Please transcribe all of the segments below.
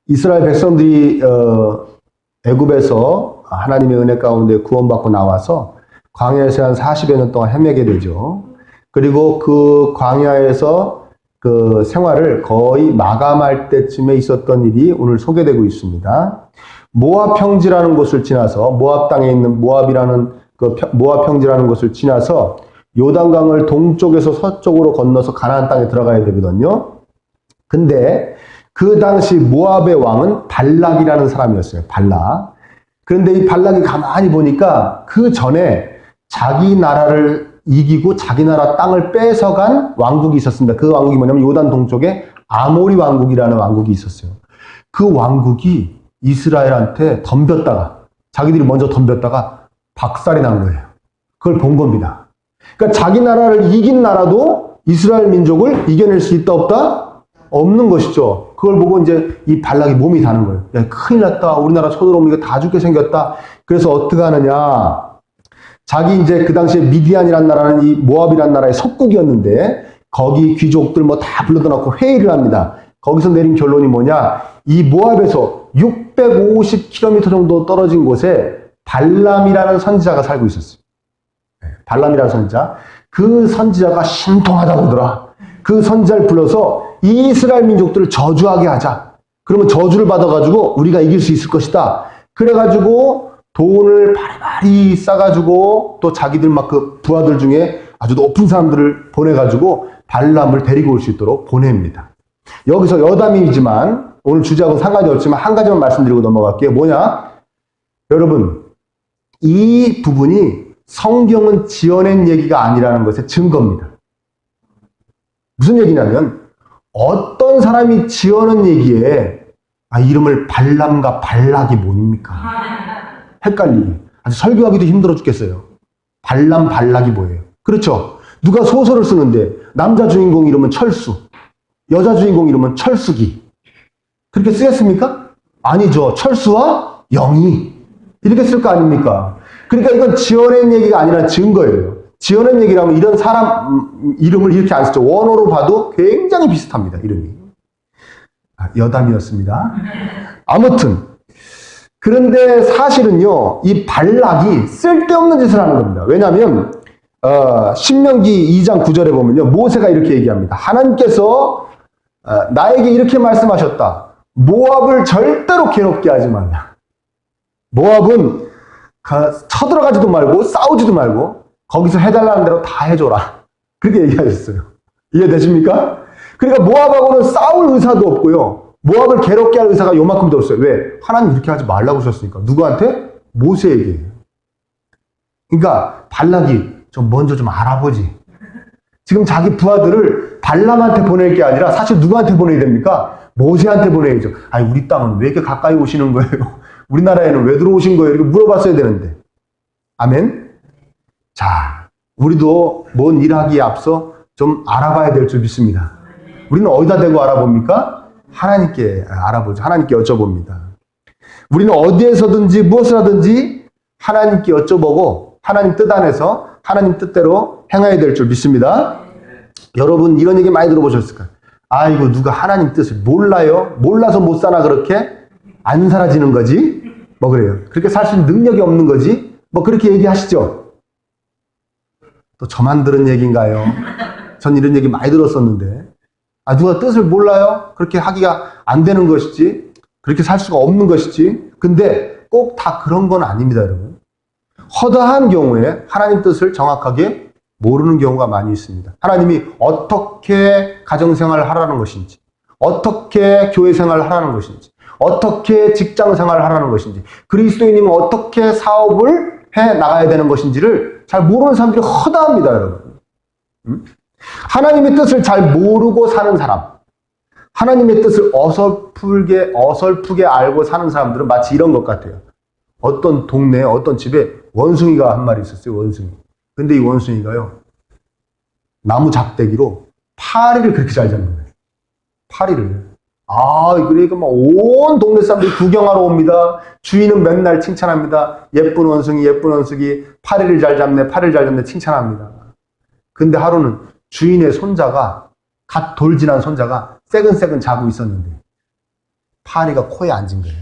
이스라엘 백성들이 애굽에서 하나님의 은혜 가운데 구원받고 나와서 광야에서 한 40여 년 동안 헤매게 되죠. 그리고 그 광야에서 그 생활을 거의 마감할 때쯤에 있었던 일이 오늘 소개되고 있습니다. 모압 평지라는 곳을 지나서 모압 땅에 있는 모압이라는 그 모압 평지라는 곳을 지나서 요단강을 동쪽에서 서쪽으로 건너서 가나안 땅에 들어가야 되거든요. 근데 그 당시 모압의 왕은 발락이라는 사람이었어요. 발락. 그런데 이 발락이 가만히 보니까 그 전에 자기 나라를 이기고 자기 나라 땅을 뺏어간 왕국이 있었습니다. 그 왕국이 뭐냐면 요단 동쪽에 아모리 왕국이라는 왕국이 있었어요. 그 왕국이 이스라엘한테 덤볐다가 자기들이 먼저 덤볐다가 박살이 난 거예요. 그걸 본 겁니다. 그러니까 자기 나라를 이긴 나라도 이스라엘 민족을 이겨낼 수 있다 없다? 없는 것이죠. 그걸 보고 이제 이 발락이 몸이 다는 거예요. 야, 큰일 났다. 우리나라 쳐들어오면 이거 다 죽게 생겼다. 그래서 어떻게 하느냐. 자기 이제 그 당시에 미디안이라는 나라는 이 모압이라는 나라의 속국이었는데 거기 귀족들 뭐 다 불러다 놓고 회의를 합니다. 거기서 내린 결론이 뭐냐. 이 모압에서 650km 정도 떨어진 곳에 발람이라는 선지자가 살고 있었어요. 발람이라는 선지자. 그 선지자가 신통하다고 하더라. 그 선지자를 불러서 이스라엘 민족들을 저주하게 하자. 그러면 저주를 받아가지고 우리가 이길 수 있을 것이다. 그래가지고 돈을 바리바리 싸가지고 또 자기들 막 그 부하들 중에 아주 높은 사람들을 보내가지고 발람을 데리고 올 수 있도록 보냅니다. 여기서 여담이지만 오늘 주제하고는 상관이 없지만 한 가지만 말씀드리고 넘어갈게요. 뭐냐? 여러분, 이 부분이 성경은 지어낸 얘기가 아니라는 것의 증거입니다. 무슨 얘기냐면 어떤 사람이 지어낸 얘기에 이름을 발람과 발락이 뭡니까? 헷갈리게. 아주 설교하기도 힘들어 죽겠어요. 발람, 발락이 뭐예요? 그렇죠. 누가 소설을 쓰는데 남자 주인공 이름은 철수, 여자 주인공 이름은 철수기. 그렇게 쓰겠습니까? 아니죠. 철수와 영희. 이렇게 쓸 거 아닙니까? 그러니까 이건 지어낸 얘기가 아니라 증거예요. 지어낸 얘기라면 이런 사람 이름을 이렇게 안 쓰죠. 원어로 봐도 굉장히 비슷합니다. 이름이. 여담이었습니다. 아무튼 그런데 사실은요. 이 발락이 쓸데없는 짓을 하는 겁니다. 왜냐하면 신명기 2장 9절에 보면요. 모세가 이렇게 얘기합니다. 하나님께서 나에게 이렇게 말씀하셨다. 모압을 절대로 괴롭게 하지 말라. 모압은 쳐들어가지도 말고 싸우지도 말고 거기서 해달라는 대로 다 해줘라. 그렇게 얘기하셨어요. 이해되십니까? 그러니까 모압하고는 싸울 의사도 없고요. 모압을 괴롭게 할 의사가 요만큼도 없어요. 왜? 하나님 이렇게 하지 말라고 하셨으니까. 누구한테? 모세에게. 그러니까 발락이 먼저 좀 알아보지. 지금 자기 부하들을 발람한테 보낼 게 아니라 사실 누구한테 보내야 됩니까? 모세한테 보내야죠. 아니 우리 땅은 왜 이렇게 가까이 오시는 거예요? 우리나라에는 왜 들어오신 거예요? 이렇게 물어봤어야 되는데. 아멘? 자, 우리도 뭔 일하기에 앞서 좀 알아봐야 될 줄 믿습니다. 우리는 어디다 대고 알아봅니까? 하나님께 알아보죠. 하나님께 여쭤봅니다. 우리는 어디에서든지 무엇을 하든지 하나님께 여쭤보고 하나님 뜻 안에서 하나님 뜻대로 행해야 될 줄 믿습니다. 여러분 이런 얘기 많이 들어보셨을까요? 아이고 누가 하나님 뜻을 몰라요? 몰라서 못 사나 그렇게? 안 사라지는 거지? 뭐 그래요. 그렇게 살 수 있는 능력이 없는 거지? 뭐 그렇게 얘기하시죠? 또 저만 들은 얘기인가요? 전 이런 얘기 많이 들었었는데 누가 뜻을 몰라요? 그렇게 하기가 안 되는 것이지 그렇게 살 수가 없는 것이지 근데 꼭 다 그런 건 아닙니다 여러분. 허다한 경우에 하나님 뜻을 정확하게 모르는 경우가 많이 있습니다. 하나님이 어떻게 가정생활을 하라는 것인지 어떻게 교회생활을 하라는 것인지 어떻게 직장생활을 하라는 것인지 그리스도인이면 어떻게 사업을 해나가야 되는 것인지를 잘 모르는 사람들이 허다합니다 여러분. 하나님의 뜻을 잘 모르고 사는 사람 하나님의 뜻을 어설프게 알고 사는 사람들은 마치 이런 것 같아요. 어떤 동네에 어떤 집에 원숭이가 한 마리 있었어요. 원숭이. 근데 이 원숭이가요. 나무 작대기로 파리를 그렇게 잘 잡는 거예요. 파리를. 그러니까 막 온 동네 사람들이 구경하러 옵니다. 주인은 맨날 칭찬합니다. 예쁜 원숭이, 파리를 잘 잡네, 칭찬합니다. 근데 하루는 주인의 손자가, 갓 돌진한 손자가 새근새근 자고 있었는데, 파리가 코에 앉은 거예요.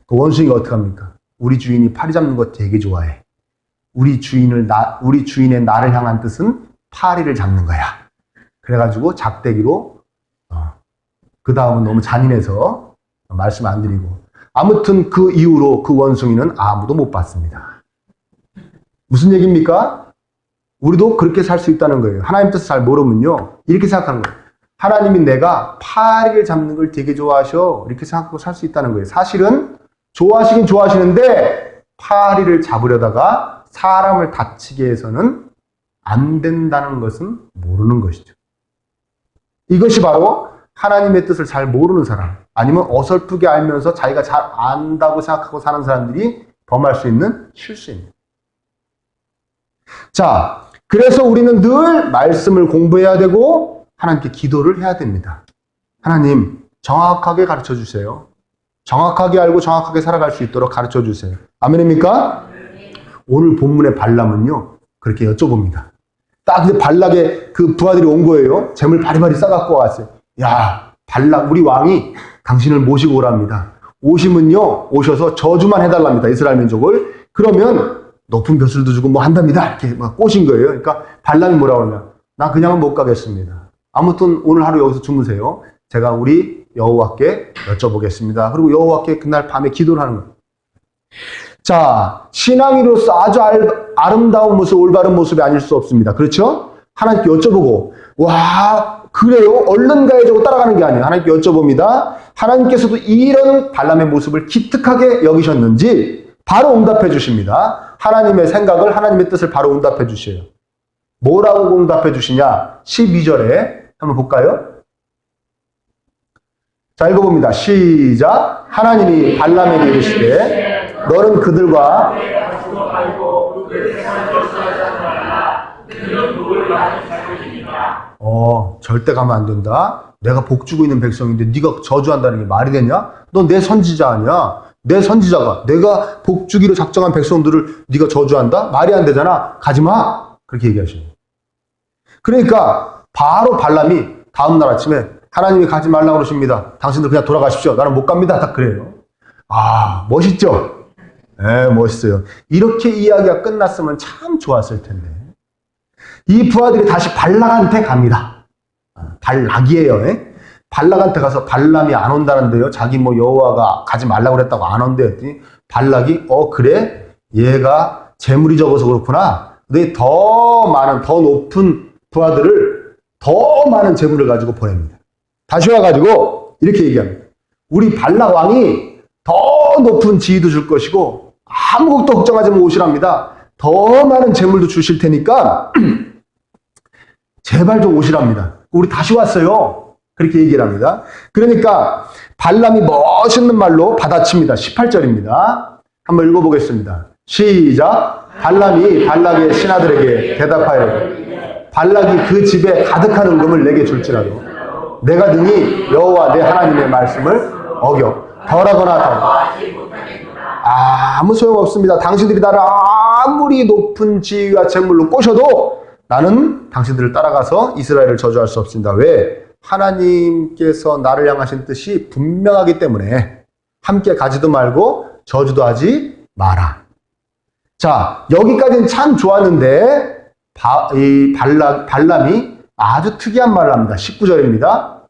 그 원숭이가 어떡합니까? 우리 주인이 파리 잡는 거 되게 좋아해. 우리 주인의 나를 향한 뜻은 파리를 잡는 거야. 그래가지고 작대기로 그 다음은 너무 잔인해서 말씀 안 드리고, 아무튼 그 이후로 그 원숭이는 아무도 못 봤습니다. 무슨 얘기입니까? 우리도 그렇게 살 수 있다는 거예요. 하나님 뜻을 잘 모르면요, 이렇게 생각하는 거예요. 하나님이 내가 파리를 잡는 걸 되게 좋아하셔, 이렇게 생각하고 살 수 있다는 거예요. 사실은 좋아하시긴 좋아하시는데 파리를 잡으려다가 사람을 다치게 해서는 안 된다는 것은 모르는 것이죠. 이것이 바로 하나님의 뜻을 잘 모르는 사람, 아니면 어설프게 알면서 자기가 잘 안다고 생각하고 사는 사람들이 범할 수 있는 실수입니다. 자, 그래서 우리는 늘 말씀을 공부해야 되고 하나님께 기도를 해야 됩니다. 하나님, 정확하게 가르쳐 주세요. 정확하게 알고 정확하게 살아갈 수 있도록 가르쳐 주세요. 아멘입니까? 오늘 본문의 발람은요, 그렇게 여쭤봅니다. 딱 이제 발락의 그 부하들이 온 거예요. 재물 바리바리 싸갖고 왔어요. 야, 발락, 우리 왕이 당신을 모시고 오랍니다. 오시면요, 오셔서 저주만 해달랍니다. 이스라엘 민족을. 그러면 높은 벼슬도 주고 뭐 한답니다. 이렇게 막 꼬신 거예요. 그러니까 발람이 뭐라고 하냐. 나 그냥은 못 가겠습니다. 아무튼 오늘 하루 여기서 주무세요. 제가 우리 여호와께 여쭤보겠습니다. 그리고 여호와께 그날 밤에 기도를 하는 거예요. 자, 신앙인으로서 아주 아름다운 모습, 올바른 모습이 아닐 수 없습니다. 그렇죠? 하나님께 여쭤보고, 와, 그래요? 얼른 가야지 따라가는 게 아니에요. 하나님께 여쭤봅니다. 하나님께서도 이런 발람의 모습을 기특하게 여기셨는지 바로 응답해 주십니다. 하나님의 생각을, 하나님의 뜻을 바로 응답해 주셔요. 뭐라고 응답해 주시냐? 12절에 한번 볼까요? 자, 읽어봅니다. 시작. 하나님이 발람에게 이르시되 너는 그들과 절대 가면 안 된다. 내가 복 주고 있는 백성인데 네가 저주한다는 게 말이 되냐? 넌 내 선지자 아니야? 내 선지자가 내가 복 주기로 작정한 백성들을 네가 저주한다? 말이 안 되잖아. 가지 마. 그렇게 얘기하시는 거예요. 그러니까 바로 발람이 다음날 아침에 하나님이 가지 말라고 그러십니다. 당신들 그냥 돌아가십시오. 나는 못 갑니다. 딱 그래요. 아, 멋있죠? 네, 멋있어요. 이렇게 이야기가 끝났으면 참 좋았을 텐데. 이 부하들이 다시 발락한테 갑니다. 발락이에요. 예? 발락한테 가서 발람이 안 온다는데요. 자기 뭐 여호와가 가지 말라고 그랬다고 안 온대요. 했더니 발락이 그래? 얘가 재물이 적어서 그렇구나. 너희 더 많은, 더 높은 부하들을 더 많은 재물을 가지고 보냅니다. 다시 와가지고 이렇게 얘기합니다. 우리 발락 왕이 더 높은 지위도 줄 것이고 아무것도 걱정하지 말고 오시랍니다. 더 많은 재물도 주실 테니까 제발 좀 오시랍니다. 우리 다시 왔어요. 그렇게 얘기를 합니다. 그러니까 발람이 멋있는 말로 받아칩니다. 18절입니다. 한번 읽어보겠습니다. 시작. 발람이 발락의 신하들에게 대답하여 발락이 그 집에 가득한 은금을 내게 줄지라도 내가 능히 여호와 내 하나님의 말씀을 어겨 덜하거나 더 아무 소용없습니다. 당신들이 나를 아무리 높은 지위와 재물로 꼬셔도 나는 당신들을 따라가서 이스라엘을 저주할 수 없습니다. 왜? 하나님께서 나를 향하신 뜻이 분명하기 때문에 함께 가지도 말고 저주도 하지 마라. 자, 여기까지는 참 좋았는데 이 발람이 아주 특이한 말을 합니다. 19절입니다.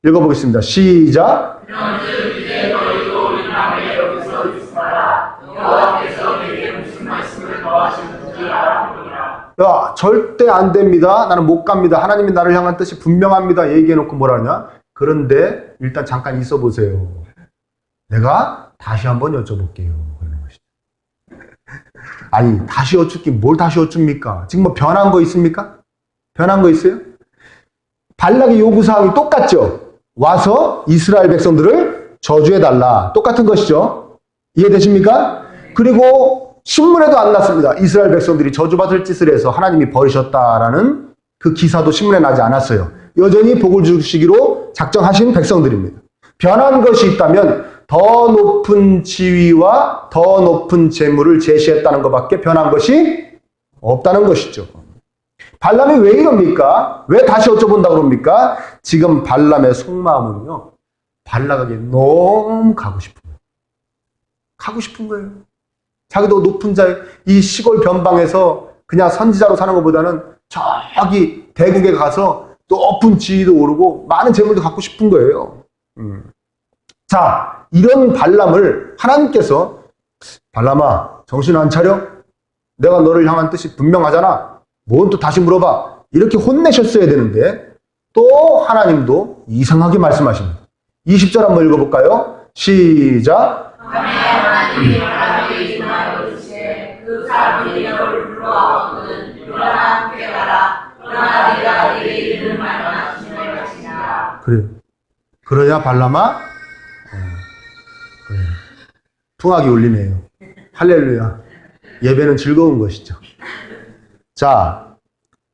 읽어보겠습니다. 시작. 야, 절대 안 됩니다. 나는 못 갑니다. 하나님이 나를 향한 뜻이 분명합니다. 얘기해놓고 뭐라냐? 그런데 일단 잠깐 있어 보세요. 내가 다시 한번 여쭤볼게요. 그러는 것이죠. 아니, 다시 여쭙긴 뭘 다시 여쭙니까? 지금 뭐 변한 거 있습니까? 변한 거 있어요? 발락의 요구사항이 똑같죠? 와서 이스라엘 백성들을 저주해달라. 똑같은 것이죠? 이해되십니까? 그리고 신문에도 안 났습니다. 이스라엘 백성들이 저주받을 짓을 해서 하나님이 버리셨다라는 그 기사도 신문에 나지 않았어요. 여전히 복을 주시기로 작정하신 백성들입니다. 변한 것이 있다면 더 높은 지위와 더 높은 재물을 제시했다는 것밖에 변한 것이 없다는 것이죠. 발람이 왜 이럽니까? 왜 다시 여쭤본다고 그럽니까? 지금 발람의 속마음은요, 발락에게 너무 가고 싶은 거예요. 가고 싶은 거예요. 자기도 높은 이 시골 변방에서 그냥 선지자로 사는 것보다는 저기 대국에 가서 높은 지위도 오르고 많은 재물도 갖고 싶은 거예요. 자, 이런 발람을 하나님께서 발람아, 정신 안 차려? 내가 너를 향한 뜻이 분명하잖아. 뭔 또 다시 물어봐. 이렇게 혼내셨어야 되는데 또 하나님도 이상하게 말씀하십니다. 20절 한번 읽어볼까요? 시작. 하나님이 발람에게 전하여 이르시되 그 사람이 너를 불러왔거든 일어나 함께 가라. 그러나 네가 네게 이르는 말만 조심할 것이니라. 그래. 그러냐 발람아? 그래. 풍악이 울리네요. 할렐루야. 예배는 즐거운 것이죠. 자,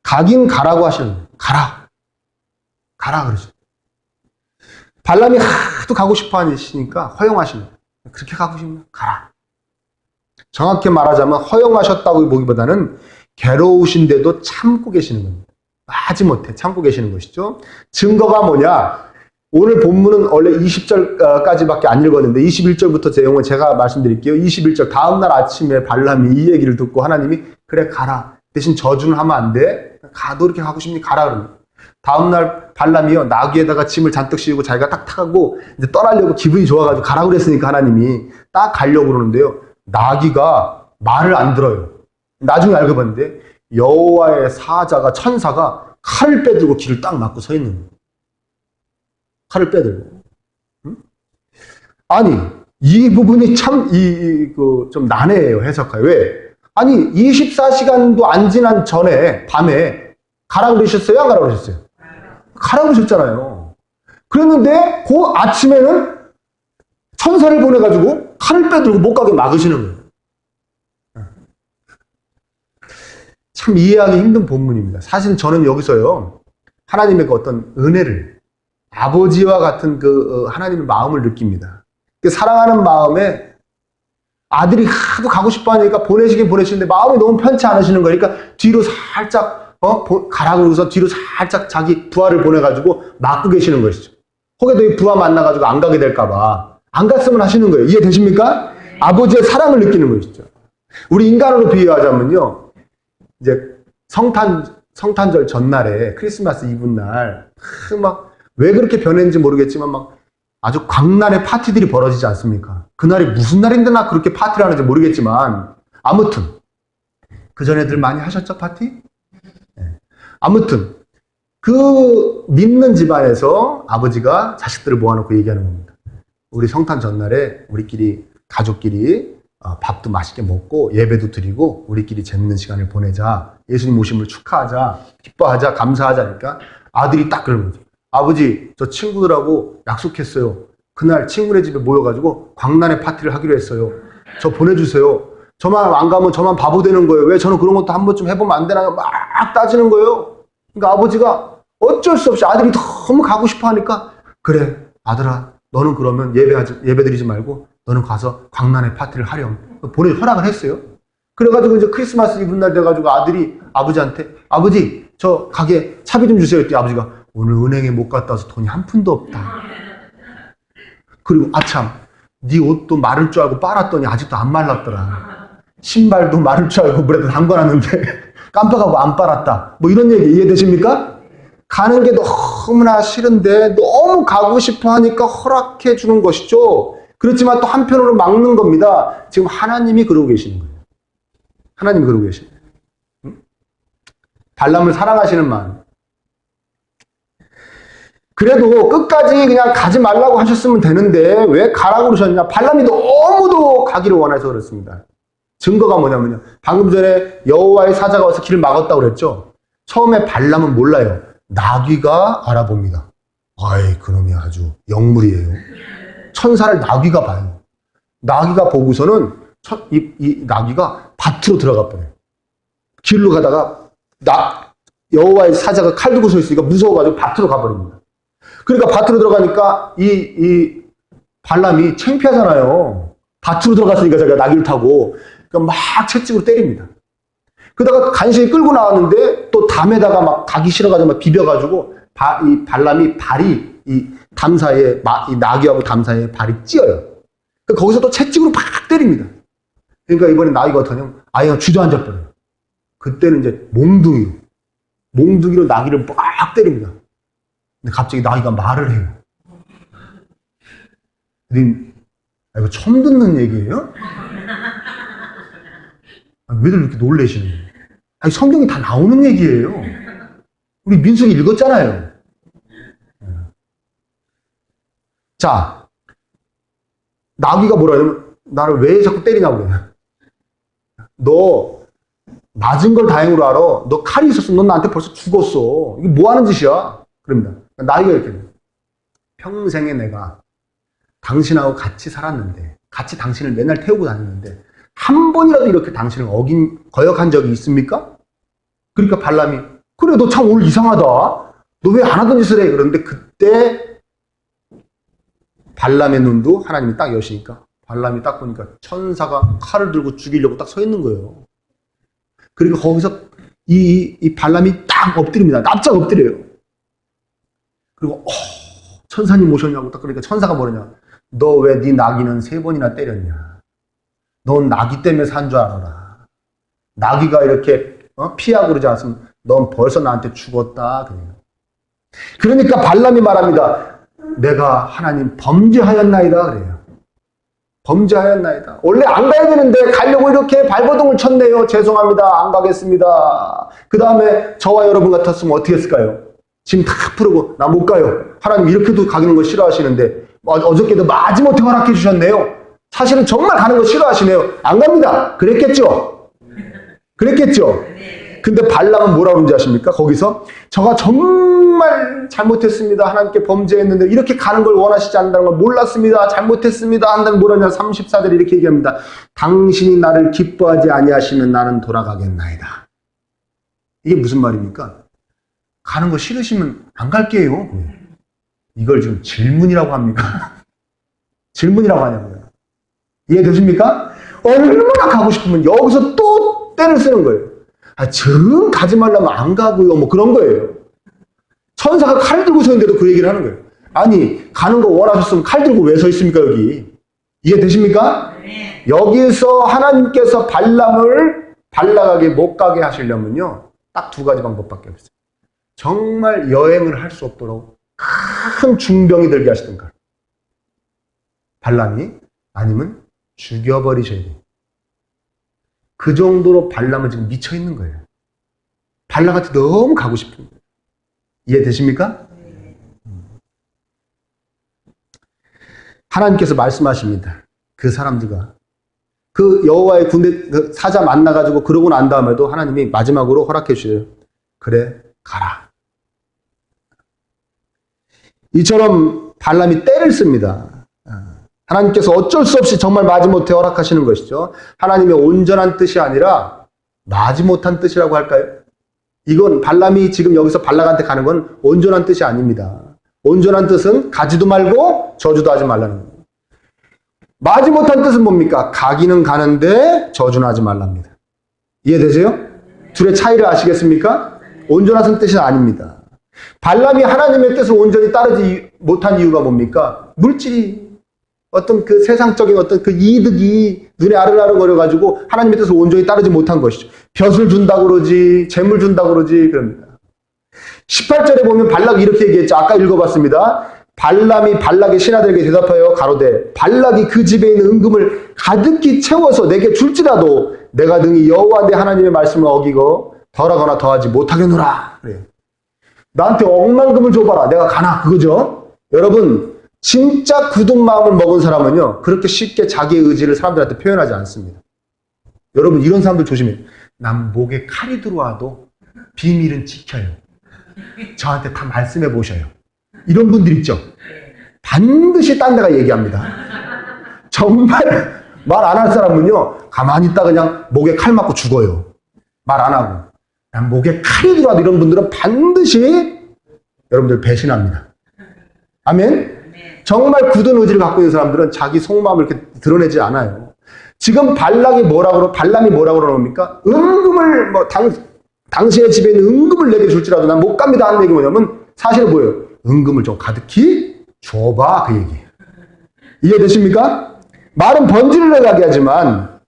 가긴 가라고 하시는 거예요. 가라. 가라 그러죠. 발람이 하도 가고 싶어 하시니까 허용하시는 거예요. 그렇게 가고 싶나? 가라. 정확히 말하자면 허용하셨다고 보기보다는 괴로우신데도 참고 계시는 겁니다. 마지못해 참고 계시는 것이죠. 증거가 뭐냐? 오늘 본문은 원래 20절까지밖에 안 읽었는데 21절부터 내용은 제가 말씀드릴게요. 21절 다음날 아침에 발람이 이 얘기를 듣고 하나님이 그래 가라. 대신 저주는 하면 안 돼. 가도 이렇게 가고 싶니? 가라 그러면. 다음날 발람이요 나귀에다가 짐을 잔뜩 씌우고 자기가 딱 타고 이제 떠나려고 기분이 좋아가지고 가라고 그랬으니까 하나님이 딱 가려고 그러는데요. 나귀가 말을 안 들어요. 나중에 알고 봤는데 여호와의 사자가 천사가 칼을 빼들고 길을 딱 막고 서 있는 거예요. 칼을 빼들고. 아니 이 부분이 참 좀 난해해요. 해석하기. 왜? 아니 24시간도 안 지난 전에 밤에 가라고 그러셨어요? 안 가라고 그러셨어요? 가라고 그러셨잖아요. 그랬는데 그 아침에는 천사를 보내가지고 칼을 빼들고 못 가게 막으시는 거예요. 참 이해하기 힘든 본문입니다. 사실 저는 여기서요 하나님의 그 어떤 은혜를 아버지와 같은 그 하나님의 마음을 느낍니다. 사랑하는 마음에 아들이 하도 가고 싶어 하니까 보내시긴 보내시는데 마음이 너무 편치 않으시는 거니까 뒤로 살짝 가라고 그러고서 뒤로 살짝 자기 부하를 보내가지고 막고 계시는 것이죠. 혹여도 이 부하 만나가지고 안 가게 될까봐 안 갔으면 하시는 거예요. 이해되십니까? 아버지의 사랑을 느끼는 것이죠. 우리 인간으로 비유하자면요. 이제 성탄절 전날에 크리스마스 이브날 왜 그렇게 변했는지 모르겠지만 막 아주 광란의 파티들이 벌어지지 않습니까? 그날이 무슨 날인데 나 그렇게 파티를 하는지 모르겠지만 아무튼 그 전에들 많이 하셨죠 파티? 네. 아무튼 그 믿는 집안에서 아버지가 자식들을 모아놓고 얘기하는 겁니다. 우리 성탄 전날에 우리끼리 가족끼리 밥도 맛있게 먹고 예배도 드리고 우리끼리 재밌는 시간을 보내자. 예수님 오심을 축하하자. 기뻐하자. 감사하자니까 아들이 딱 그러는 거죠. 아버지 저 친구들하고 약속했어요. 그날 친구네 집에 모여가지고 광란의 파티를 하기로 했어요. 저 보내주세요. 저만 안 가면 저만 바보 되는 거예요. 왜 저는 그런 것도 한 번쯤 해보면 안 되나요? 막 따지는 거예요. 그러니까 아버지가 어쩔 수 없이 아들이 너무 가고 싶어 하니까 그래 아들아 너는 그러면 예배드리지 말고 너는 가서 광란의 파티를 하렴. 허락을 했어요. 그래가지고 이제 크리스마스 이브날 돼가지고 아들이 아버지한테 아버지 저 가게 차비 좀 주세요. 했더니 아버지가 오늘 은행에 못 갔다 와서 돈이 한 푼도 없다. 그리고 아참 네 옷도 마를 줄 알고 빨았더니 아직도 안 말랐더라. 신발도 마를 줄 알고 물에다 담궈놨는데 깜빡하고 안 빨았다. 뭐 이런 얘기 이해되십니까? 가는 게 너무나 싫은데 너무 가고 싶어 하니까 허락해 주는 것이죠. 그렇지만 또 한편으로 막는 겁니다. 지금 하나님이 그러고 계시는 거예요. 하나님이 그러고 계시는 거예요. 발람을 사랑하시는 마음. 그래도 끝까지 그냥 가지 말라고 하셨으면 되는데 왜 가라고 그러셨냐? 발람이 너무도 가기를 원해서 그렇습니다. 증거가 뭐냐면요. 방금 전에 여호와의 사자가 와서 길을 막았다고 그랬죠. 처음에 발람은 몰라요. 나귀가 알아봅니다. 아이 그놈이 아주 영물이에요. 천사를 나귀가 봐요. 나귀가 보고서는 이 나귀가 밭으로 들어가 버려요. 길로 가다가 여호와의 사자가 칼 들고 서 있으니까 무서워가지고 밭으로 가버립니다. 그러니까 밭으로 들어가니까 이 발람이 창피하잖아요. 밭으로 들어갔으니까 자기가 나귀를 타고 그러니까 막 채찍으로 때립니다. 그러다가 간신히 끌고 나왔는데 또 담에다가 막 가기 싫어가지고 막 비벼가지고 이 발람이 발이 이 담 사이에, 이 나귀하고 담 사이에 발이 찧어요. 거기서 또 채찍으로 팍 때립니다. 그러니까 이번에 나귀가 어떠냐면 아이가 주저앉아버려요. 그때는 이제 몽둥이로 나귀를 빡 때립니다. 근데 갑자기 나귀가 말을 해요. 이거 처음 듣는 얘기예요? 왜들 이렇게 놀라시는 거예요? 아니, 성경이 다 나오는 얘기예요. 우리 민숙이 읽었잖아요. 자, 나귀가 뭐라 하냐면 나를 왜 자꾸 때리냐고 그래요. 너 맞은 걸 다행으로 알아. 너 칼이 있었으면 넌 나한테 벌써 죽었어. 이게 뭐 하는 짓이야? 그럽니다. 나귀가 이렇게 해요. 평생에 내가 당신하고 같이 살았는데, 같이 당신을 맨날 태우고 다녔는데 한 번이라도 이렇게 당신을 거역한 적이 있습니까? 그러니까 발람이 그래 너 참 오늘 이상하다. 너 왜 안 하던 짓을 해? 그런데 그때 발람의 눈도 하나님이 딱 여시니까 발람이 딱 보니까 천사가 칼을 들고 죽이려고 딱 서 있는 거예요. 그리고 거기서 이 발람이 딱 엎드립니다. 납작 엎드려요. 그리고 천사님 오셨냐고 딱 그러니까 천사가 뭐냐냐. 너 왜 네 나귀는 3번이나 때렸냐. 넌 나귀 때문에 산 줄 알아라. 나귀가 이렇게 피하고 그러지 않았으면 넌 벌써 나한테 죽었다. 그래요. 그러니까 발람이 말합니다. 내가 하나님 범죄하였나이다. 그래요. 범죄하였나이다. 원래 안 가야 되는데 가려고 이렇게 발버둥을 쳤네요. 죄송합니다. 안 가겠습니다. 그 다음에 저와 여러분 같았으면 어떻게 했을까요? 짐 다 풀고 나 못 가요. 하나님 이렇게도 가는 거 싫어하시는데 어저께도 마지못해 허락해 주셨네요. 사실은 정말 가는 거 싫어하시네요. 안 갑니다. 그랬겠죠? 그랬겠죠? 근데 발람은 뭐라고 그런지 아십니까? 거기서 저가 정말 잘못했습니다. 하나님께 범죄했는데 이렇게 가는 걸 원하시지 않는다는 걸 몰랐습니다. 잘못했습니다. 한다는 뭐라냐 34절에 이렇게 얘기합니다. 당신이 나를 기뻐하지 아니하시면 나는 돌아가겠나이다. 이게 무슨 말입니까? 가는 거 싫으시면 안 갈게요. 이걸 지금 질문이라고 합니까? 질문이라고 하냐고요. 이해되십니까? 얼마나 가고 싶으면 여기서 또 때를 쓰는 거예요. 정 가지 말라면 안 가고요. 뭐 그런 거예요. 천사가 칼 들고 서 있는데도 그 얘기를 하는 거예요. 아니 가는 거 원하셨으면 칼 들고 왜 서 있습니까 여기? 이해되십니까? 네. 여기서 하나님께서 발람을 발락하게 못 가게 하시려면요. 딱 2가지 방법밖에 없어요. 정말 여행을 할 수 없도록 큰 중병이 들게 하시던가. 발람이 아니면 죽여버리셔야 돼요. 그 정도로 발람은 지금 미쳐 있는 거예요. 발람한테 너무 가고 싶은 거예요. 이해되십니까? 하나님께서 말씀하십니다. 그 사람들과 그 여호와의 군대 그 사자 만나가지고 그러고 난 다음에도 하나님이 마지막으로 허락해 주셔요. 그래 가라. 이처럼 발람이 때를 씁니다. 하나님께서 어쩔 수 없이 정말 마지못해 허락하시는 것이죠. 하나님의 온전한 뜻이 아니라 마지못한 뜻이라고 할까요? 이건 발람이 지금 여기서 발락한테 가는 건 온전한 뜻이 아닙니다. 온전한 뜻은 가지도 말고 저주도 하지 말라는 겁니다. 마지못한 뜻은 뭡니까? 가기는 가는데 저주는 하지 말랍니다. 이해되세요? 둘의 차이를 아시겠습니까? 온전한 뜻이 아닙니다. 발람이 하나님의 뜻을 온전히 따르지 못한 이유가 뭡니까? 물질이 어떤 그 세상적인 어떤 그 이득이 눈에 아른아른거려가지고 하나님의 뜻을 온전히 따르지 못한 것이죠. 벼슬 준다고 그러지, 재물 준다고 그러지, 그럽니다. 18절에 보면 발락이 이렇게 얘기했죠. 아까 읽어봤습니다. 발람이 발락의 신하들에게 대답하여 가로되 발락이 그 집에 있는 은금을 가득히 채워서 내게 줄지라도 내가 능히 여호와 내 하나님의 말씀을 어기고 덜하거나 더하지 못하겠노라. 그래요. 나한테 억만금을 줘봐라. 내가 가나. 그거죠. 여러분 진짜 굳은 마음을 먹은 사람은요. 그렇게 쉽게 자기의 의지를 사람들한테 표현하지 않습니다. 여러분 이런 사람들 조심해요. 난 목에 칼이 들어와도 비밀은 지켜요. 저한테 다 말씀해 보셔요. 이런 분들 있죠. 반드시 딴 데가 얘기합니다. 정말 말 안 할 사람은요. 가만히 있다 그냥 목에 칼 맞고 죽어요. 말 안 하고. 난 목에 칼이 들어와도 이런 분들은 반드시 여러분들 배신합니다. 아멘? 정말 굳은 의지를 갖고 있는 사람들은 자기 속마음을 이렇게 드러내지 않아요. 지금 발람이 뭐라고 그러니까 은금을 당신의 집에 있는 은금을 내게 줄지라도 난 못 갑니다 하는 얘기 뭐냐면 사실은 뭐예요? 은금을 좀 가득히 줘봐, 그 얘기. 이해되십니까? 말은 번지르르 가게 하지만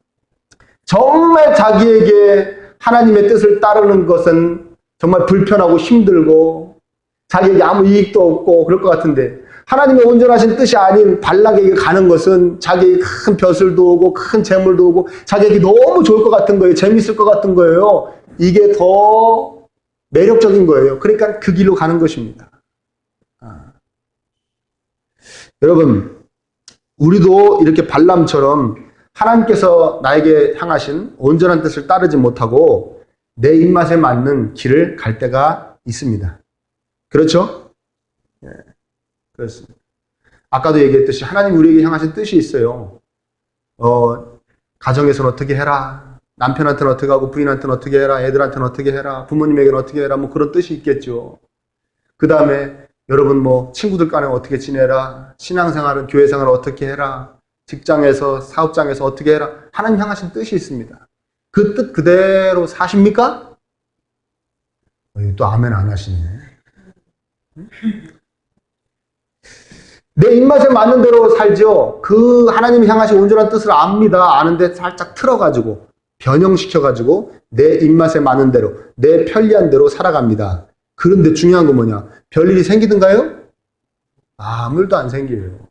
정말 자기에게 하나님의 뜻을 따르는 것은 정말 불편하고 힘들고 자기에게 아무 이익도 없고 그럴 것 같은데 하나님의 온전하신 뜻이 아닌 발락에게 가는 것은 자기에게 큰 벼슬도 오고 큰 재물도 오고 자기에게 너무 좋을 것 같은 거예요. 재밌을 것 같은 거예요. 이게 더 매력적인 거예요. 그러니까 그 길로 가는 것입니다. 여러분, 우리도 이렇게 발람처럼 하나님께서 나에게 향하신 온전한 뜻을 따르지 못하고 내 입맛에 맞는 길을 갈 때가 있습니다. 그렇죠? 예, 그렇습니다. 아까도 얘기했듯이 하나님 우리에게 향하신 뜻이 있어요. 가정에서는 어떻게 해라. 남편한테는 어떻게 하고 부인한테는 어떻게 해라. 애들한테는 어떻게 해라. 부모님에게는 어떻게 해라. 뭐 그런 뜻이 있겠죠. 그 다음에 여러분 뭐 친구들 간에 어떻게 지내라. 신앙생활은 교회생활을 어떻게 해라. 직장에서 사업장에서 어떻게 해라. 하나님 향하신 뜻이 있습니다. 그 뜻 그대로 사십니까? 또 아멘 안 하시네. 내 입맛에 맞는 대로 살죠. 그 하나님이 향하신 온전한 뜻을 압니다. 아는데 살짝 틀어가지고 변형시켜가지고 내 입맛에 맞는 대로 내 편리한 대로 살아갑니다. 그런데 중요한 건 뭐냐? 별일이 생기든가요? 아무 일도 안 생겨요.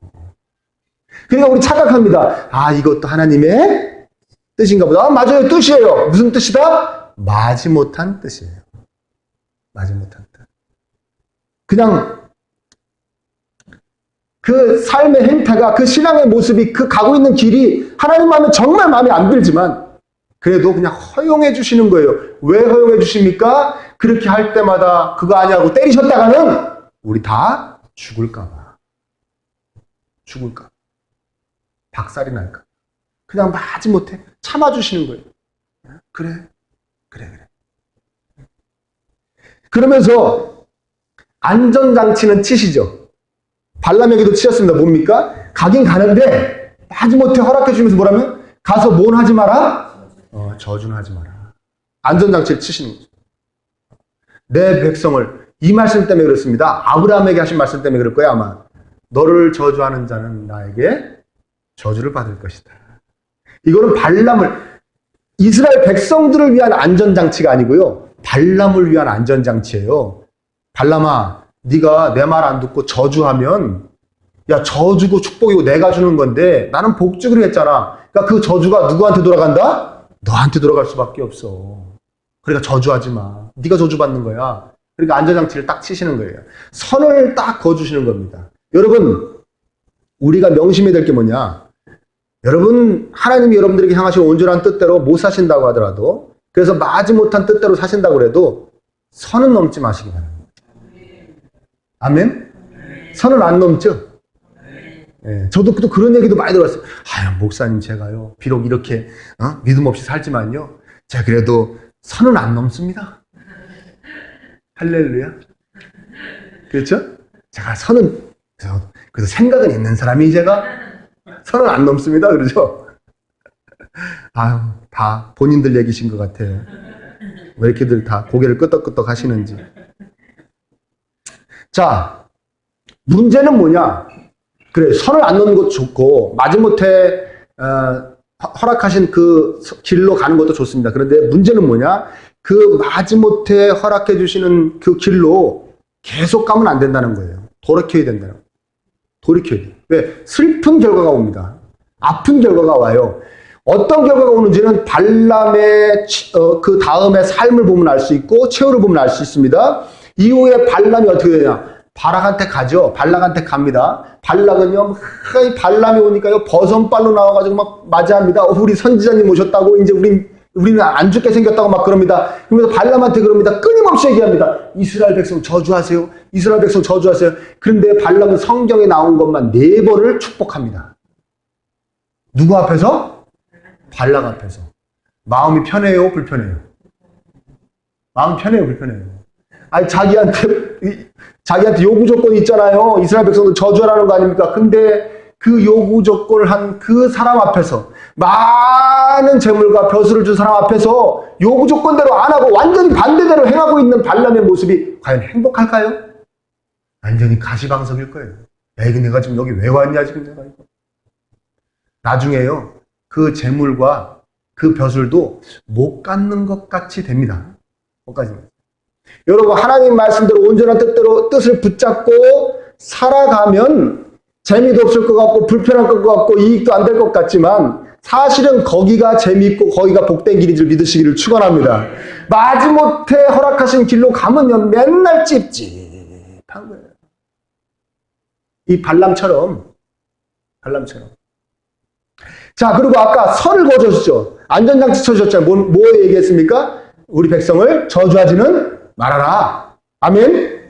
그러니까 우리 착각합니다. 아, 이것도 하나님의 뜻인가 보다. 아, 맞아요. 뜻이에요. 무슨 뜻이다? 마지못한 뜻이에요. 마지못한 뜻. 그냥 그 삶의 행태가, 그 신앙의 모습이, 그 가고 있는 길이 하나님 마음에 정말 마음에 안 들지만 그래도 그냥 허용해 주시는 거예요. 왜 허용해 주십니까? 그렇게 할 때마다 그거 아니라고 때리셨다가는 우리 다 죽을까 봐. 죽을까 봐. 박살이 날까 봐. 그냥 마지못해 참아주시는 거예요. 그래. 그러면서 안전장치는 치시죠. 발람에게도 치셨습니다. 뭡니까? 가긴 가는데 마지못해 허락해 주면서 뭐라면? 가서 뭔 하지 마라? 저주는 하지 마라. 안전장치를 치시는 거죠. 내 백성을, 이 말씀 때문에 그렇습니다. 아브라함에게 하신 말씀 때문에 그럴 거예요, 아마. 너를 저주하는 자는 나에게 저주를 받을 것이다. 이거는 발람을, 이스라엘 백성들을 위한 안전장치가 아니고요. 발람을 위한 안전장치예요. 발람아, 네가 내 말 안 듣고 저주하면 야, 저주고 축복이고 내가 주는 건데 나는 복 주기로 했잖아. 그러니까 그 저주가 누구한테 돌아간다? 너한테 돌아갈 수밖에 없어. 그러니까 저주하지 마. 네가 저주받는 거야. 그러니까 안전장치를 딱 치시는 거예요. 선을 딱 그어주시는 겁니다. 여러분, 우리가 명심해야 될 게 뭐냐? 여러분, 하나님이 여러분들에게 향하신 온전한 뜻대로 못 사신다고 하더라도, 그래서 마지못한 뜻대로 사신다고 해도 선은 넘지 마시기 바랍니다. 아멘? 선을 안 넘죠? 예, 저도 또 그런 얘기도 많이 들었어요. 아유, 목사님, 제가요, 비록 이렇게 믿음 없이 살지만요, 제가 그래도 선은 안 넘습니다. 할렐루야. 그렇죠? 제가 선은, 그래도 생각은 있는 사람이 제가 선은 안 넘습니다. 그러죠? 아유, 다 본인들 얘기신 것 같아요. 왜 이렇게들 다 고개를 끄덕끄덕 하시는지. 자, 문제는 뭐냐? 그래, 선을 안 넘는 것도 좋고, 마지못해 허락하신 그 길로 가는 것도 좋습니다. 그런데 문제는 뭐냐? 그 마지못해 허락해 주시는 그 길로 계속 가면 안 된다는 거예요. 돌이켜야 된다는 거예요. 돌이켜야 돼요. 왜? 슬픈 결과가 옵니다. 아픈 결과가 와요. 어떤 결과가 오는지는 발람의 그 다음의 삶을 보면 알 수 있고 최후를 보면 알 수 있습니다. 이후에 발람이 어떻게 되냐? 발락한테 가죠. 발락한테 갑니다. 발락은요, 발람이 오니까요, 버선발로 나와가지고 막 맞이합니다. 우리 선지자님 오셨다고, 이제 우리는 안 죽게 생겼다고 막 그럽니다. 그러면서 발람한테 그럽니다. 끊임없이 얘기합니다. 이스라엘 백성 저주하세요. 이스라엘 백성 저주하세요. 그런데 발람은 성경에 나온 것만 4번을 축복합니다. 누구 앞에서? 발락 앞에서. 마음이 편해요, 불편해요? 마음 편해요, 불편해요? 아니, 자기한테 요구 조건이 있잖아요. 이스라엘 백성들 저주하라는 거 아닙니까? 근데 그 요구 조건을 한 그 사람 앞에서, 많은 재물과 벼슬을 준 사람 앞에서 요구 조건대로 안 하고 완전히 반대대로 행하고 있는 발람의 모습이 과연 행복할까요? 완전히 가시방석일 거예요. 야, 이거 내가 지금 여기 왜 왔냐, 지금 내가 이거. 나중에요, 그 재물과 그 벼슬도 못 갖는 것 같이 됩니다. 못 가집니다. 여러분, 하나님 말씀대로 온전한 뜻을 붙잡고 살아가면 재미도 없을 것 같고 불편할 것 같고 이익도 안 될 것 같지만 사실은 거기가 재미있고 거기가 복된 길인 줄 믿으시기를 축원합니다. 마지못해 허락하신 길로 가면요 맨날 찝찝한 거예요. 이 발람처럼. 자, 그리고 아까 선을 거두셨죠. 안전장치 쳐주셨잖아요. 뭐 얘기했습니까? 우리 백성을 저주하지는 말아라. 아멘.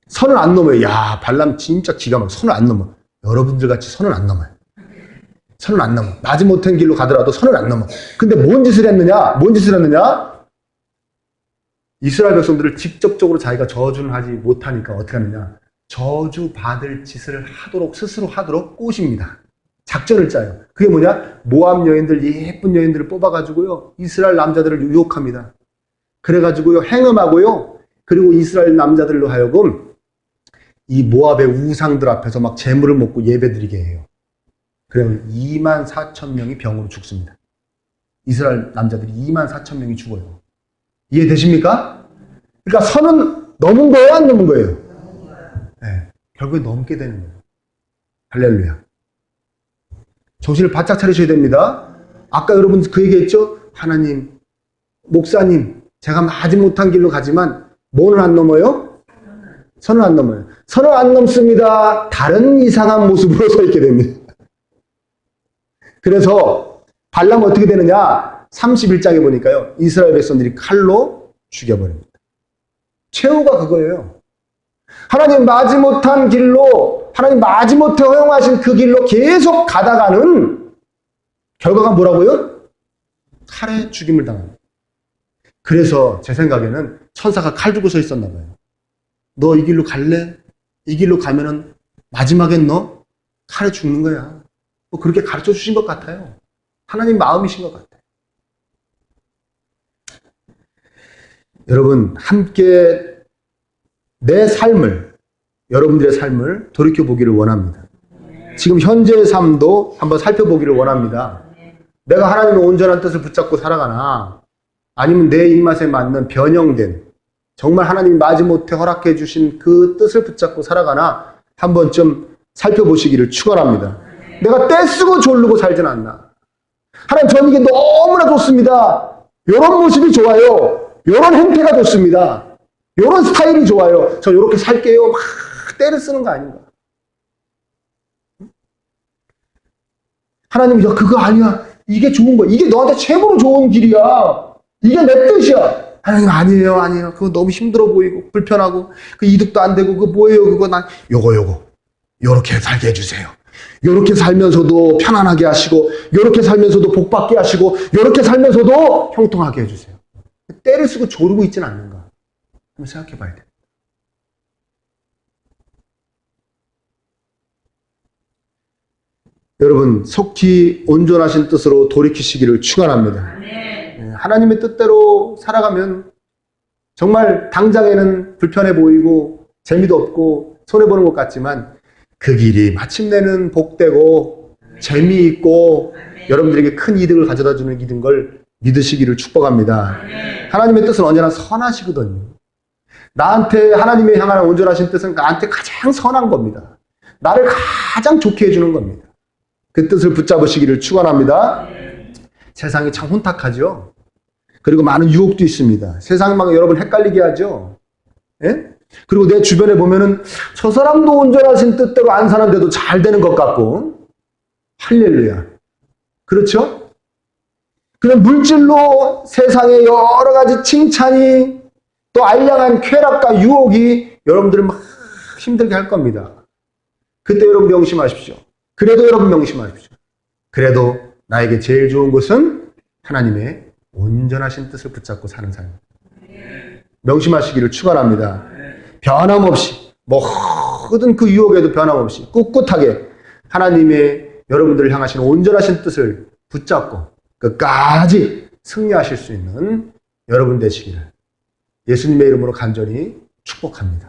선을 안 넘어요. 야, 발람 진짜 기가 막혀. 선을 안 넘어. 여러분들 같이 선을 안 넘어요. 선을 안 넘어. 마지못한 길로 가더라도 선을 안 넘어. 근데 뭔 짓을 했느냐? 이스라엘 백성들을 직접적으로 자기가 저주는 하지 못하니까 어떻게 하느냐? 저주 받을 짓을 스스로 하도록 꼬십니다. 작전을 짜요. 그게 뭐냐? 모압 여인들, 예쁜 여인들을 뽑아가지고요, 이스라엘 남자들을 유혹합니다. 그래가지고요, 행음하고요, 그리고 이스라엘 남자들로 하여금 이 모압의 우상들 앞에서 막 재물을 먹고 예배드리게 해요. 그러면 24,000명이 병으로 죽습니다. 이스라엘 남자들이 24,000명이 죽어요. 이해되십니까? 그러니까 선은 넘은 거예요, 안 넘은 거예요? 네, 결국에 넘게 되는 거예요. 할렐루야. 정신을 바짝 차리셔야 됩니다. 아까 여러분 그 얘기했죠? 하나님, 목사님, 제가 마지못한 길로 가지만 뭐는 안 넘어요? 선을 안 넘어요. 선을 안 넘습니다. 다른 이상한 모습으로 서 있게 됩니다. 그래서 발람 어떻게 되느냐? 31장에 보니까요, 이스라엘 백성들이 칼로 죽여버립니다. 최후가 그거예요. 하나님 마지못한 길로, 하나님 마지못해 허용하신 그 길로 계속 가다가는 결과가 뭐라고요? 칼에 죽임을 당합니다. 그래서 제 생각에는 천사가 칼 들고 서 있었나 봐요. 너 이 길로 갈래? 이 길로 가면은 마지막엔 너 칼에 죽는 거야. 뭐 그렇게 가르쳐 주신 것 같아요. 하나님 마음이신 것 같아요. 여러분, 함께 내 삶을, 여러분들의 삶을 돌이켜보기를 원합니다. 지금 현재의 삶도 한번 살펴보기를 원합니다. 내가 하나님의 온전한 뜻을 붙잡고 살아가나, 아니면 내 입맛에 맞는 변형된, 정말 하나님이 마지못해 허락해 주신 그 뜻을 붙잡고 살아가나 한 번쯤 살펴보시기를 축원합니다. 내가 떼쓰고 졸르고 살진 않나. 하나님, 저는 이게 너무나 좋습니다. 이런 모습이 좋아요. 이런 행태가 좋습니다. 이런 스타일이 좋아요. 저 이렇게 살게요. 막 때를 쓰는 거 아닌가. 하나님, 야, 그거 아니야. 이게 좋은 거야. 이게 너한테 최고로 좋은 길이야. 이게 내 뜻이야. 하나님, 아니에요. 그거 너무 힘들어 보이고, 불편하고, 그 이득도 안 되고, 그거 뭐예요? 그거 요렇게 살게 해주세요. 요렇게 살면서도 편안하게 하시고, 요렇게 살면서도 복받게 하시고, 요렇게 살면서도 형통하게 해주세요. 때를 쓰고 조르고 있지는 않는가. 한번 생각해 봐야 돼. 여러분, 속히 온전하신 뜻으로 돌이키시기를 축원합니다. 하나님의 뜻대로 살아가면 정말 당장에는 불편해 보이고 재미도 없고 손해보는 것 같지만 그 길이 마침내는 복되고 재미있고 여러분들에게 큰 이득을 가져다 주는 길인 걸 믿으시기를 축복합니다. 하나님의 뜻은 언제나 선하시거든요. 나한테 하나님의 향한 온전하신 뜻은 나한테 가장 선한 겁니다. 나를 가장 좋게 해주는 겁니다. 그 뜻을 붙잡으시기를 축원합니다. 세상이 참 혼탁하죠. 그리고 많은 유혹도 있습니다. 세상이 막 여러분 헷갈리게 하죠. 예? 그리고 내 주변에 보면은 저 사람도 온전하신 뜻대로 안 사는데도 잘 되는 것 같고, 할렐루야. 그렇죠? 그런 물질로 세상에 여러 가지 칭찬이 또 알량한 쾌락과 유혹이 여러분들을 막 힘들게 할 겁니다. 그때 여러분 명심하십시오. 그래도 여러분 명심하십시오. 그래도 나에게 제일 좋은 것은 하나님의 온전하신 뜻을 붙잡고 사는 삶. 명심하시기를 축원합니다. 변함없이, 모든 그 유혹에도 변함없이 꿋꿋하게 하나님의 여러분들을 향하신 온전하신 뜻을 붙잡고 끝까지 승리하실 수 있는 여러분 되시기를 예수님의 이름으로 간절히 축복합니다.